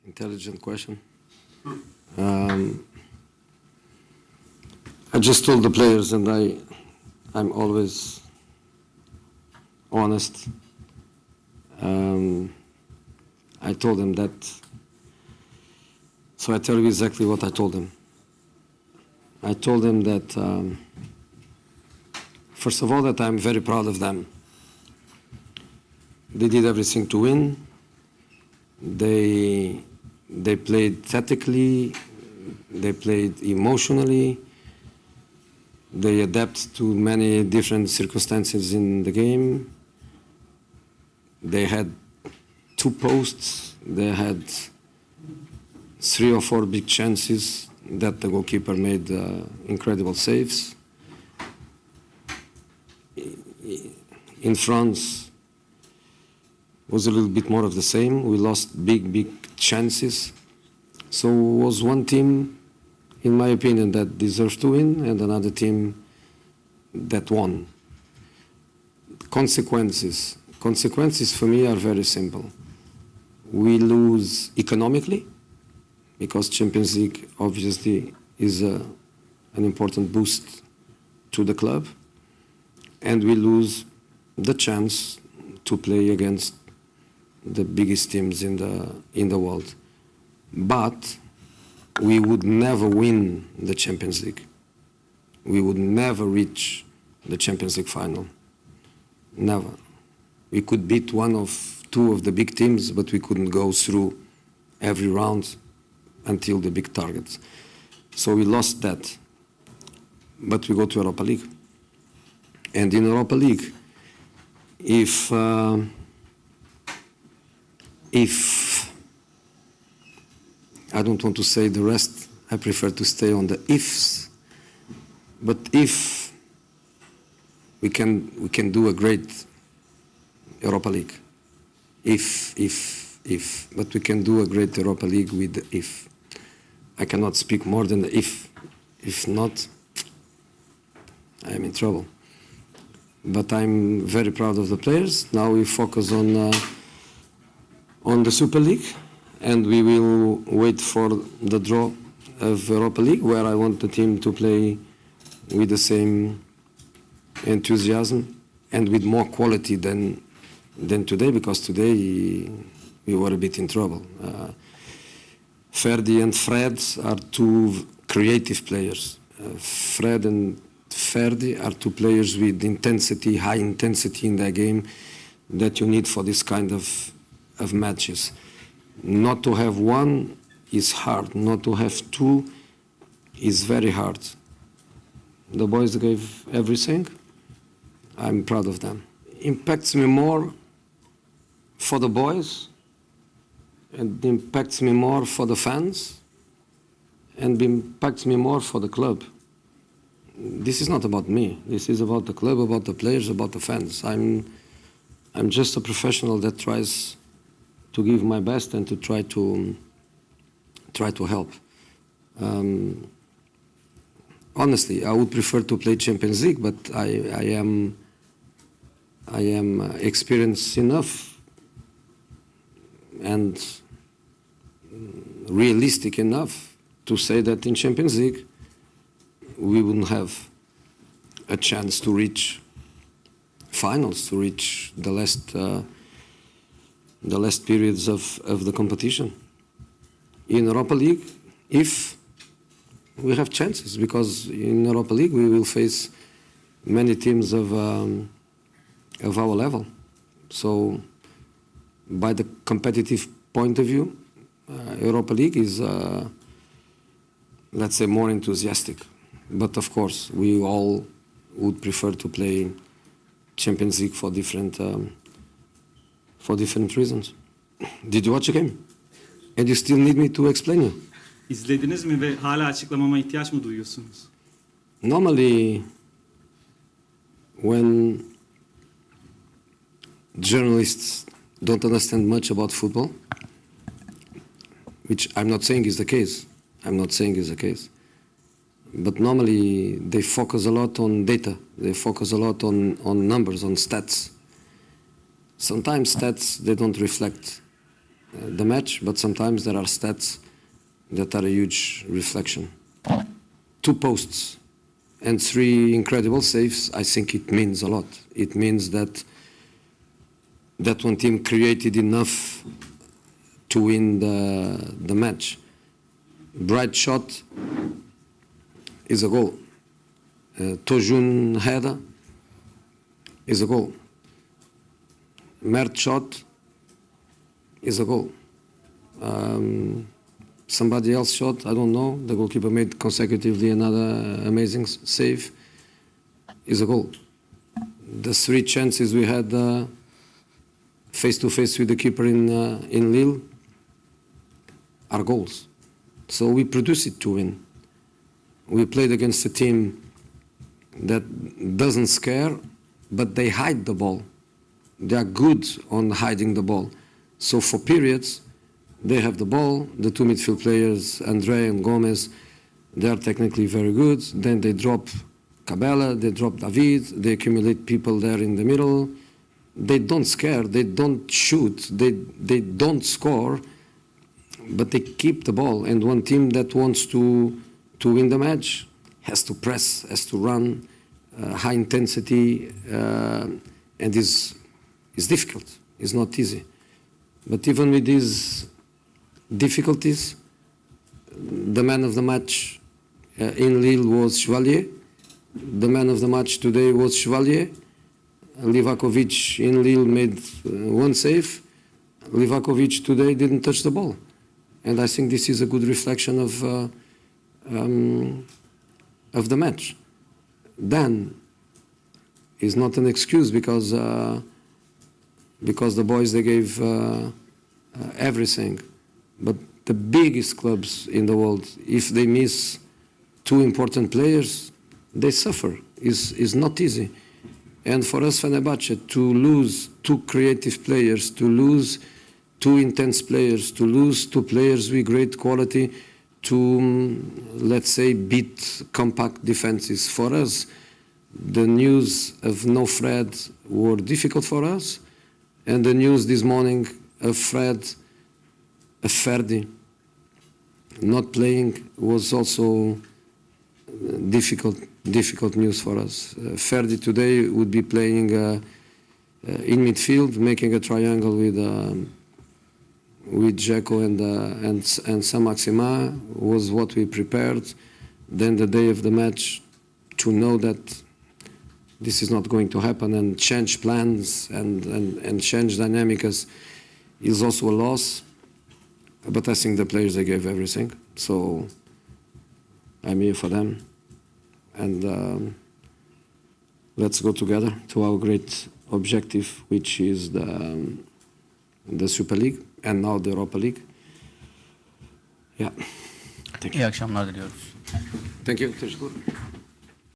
intelligent question. I just told the players, and I'm always honest. I told them that, so I tell you exactly what I told them. I told them that, first of all, that I'm very proud of them. They did everything to win. They played tactically, they played emotionally, they adapt to many different circumstances in the game. They had 2 posts, they had 3 or 4 big chances that the goalkeeper made incredible saves. In France, was a little bit more of the same. We lost big chances. So it was one team, in my opinion, that deserved to win, and another team that won. Consequences for me are very simple. We lose economically, because Champions League obviously is an important boost to the club, and we lose the chance to play against the biggest teams in the world. But we would never win the Champions League. We would never reach the Champions League final. Never. We could beat 1 or 2 of the big teams, but we couldn't go through every round until the big targets. So we lost that. But we go to Europa League. And in Europa League, if I don't want to say the rest, I prefer to stay on the ifs, but if we can do a great Europa League, but we can do a great Europa League with the if. I cannot speak more than the if. If not, I am in trouble. But I'm very proud of the players. Now we focus on the Super League, and we will wait for the draw of Europa League, where I want the team to play with the same enthusiasm and with more quality than today, because today we were a bit in trouble. Ferdi and Fred are 2 creative players. Fred and Ferdi are 2 players with intensity, high intensity in their game that you need for this kind of matches. Not to have 1 is hard. Not to have 2 is very hard. The boys gave everything. I'm proud of them. Impacts me more for the boys, and impacts me more for the fans, and impacts me more for the club. This is not about me. This is about the club, about the players, about the fans. I'm just a professional that tries to give my best and to try to help. Honestly, I would prefer to play Champions League, but I am experienced enough and realistic enough to say that in Champions League we wouldn't have a chance to reach finals, to reach the last periods of the competition. In Europa League, if we have chances, because in Europa League we will face many teams of our level. So by the competitive point of view, Europa League is, let's say, more enthusiastic. But of course, we all would prefer to play Champions League for different reasons. Did you watch the game? And you still need me to explain you? İzlediniz mi ve hala açıklamama ihtiyaç mı duyuyorsunuz? Normally, when journalists don't understand much about football, which I'm not saying is the case, but normally they focus a lot on data, they focus a lot on numbers, on stats. Sometimes stats, they don't reflect the match, but sometimes there are stats that are a huge reflection. 2 posts and 3 incredible saves, I think it means a lot. It means that one team created enough to win the match. Bright shot is a goal. Tojun header is a goal. Mert shot is a goal. Somebody else shot, I don't know. The goalkeeper made consecutively another amazing save. Is a goal. The 3 chances we had face to face with the keeper in Lille are goals. So we produce it to win. We played against a team that doesn't scare, but they hide the ball. They are good on hiding the ball. So for periods, they have the ball, the 2 midfield players, Andre and Gomez, they are technically very good. Then they drop Cabela, they drop David, they accumulate people there in the middle. They don't scare, they don't shoot, they don't score, but they keep the ball. And one team that wants to win the match has to press, has to run, high intensity, and is difficult. It's not easy. But even with these difficulties, the man of the match in Lille was Chevalier. The man of the match today was Chevalier. Livakovic in Lille made 1 save. Livakovic today didn't touch the ball. And I think this is a good reflection of the match. Dan is not an excuse because the boys, they gave everything. But the biggest clubs in the world, if they miss 2 important players, they suffer. It's not easy. And for us, Fenerbahce, to lose 2 creative players, to lose 2 intense players, to lose 2 players with great quality, to, let's say, beat compact defenses. For us, the news of no Fred were difficult for us, and the news this morning of Ferdi not playing was also difficult news for us. Ferdi today would be playing in midfield, making a triangle with Dzeko and Saint-Maximin was what we prepared. Then the day of the match, to know that this is not going to happen and change plans and change dynamics is also a loss. But I think the players, they gave everything. So I'm here for them. And let's go together to our great objective, which is the Super League and now the Europa League. Yeah. Thank you. İyi akşamlar diliyoruz. Thank you. Teşekkür.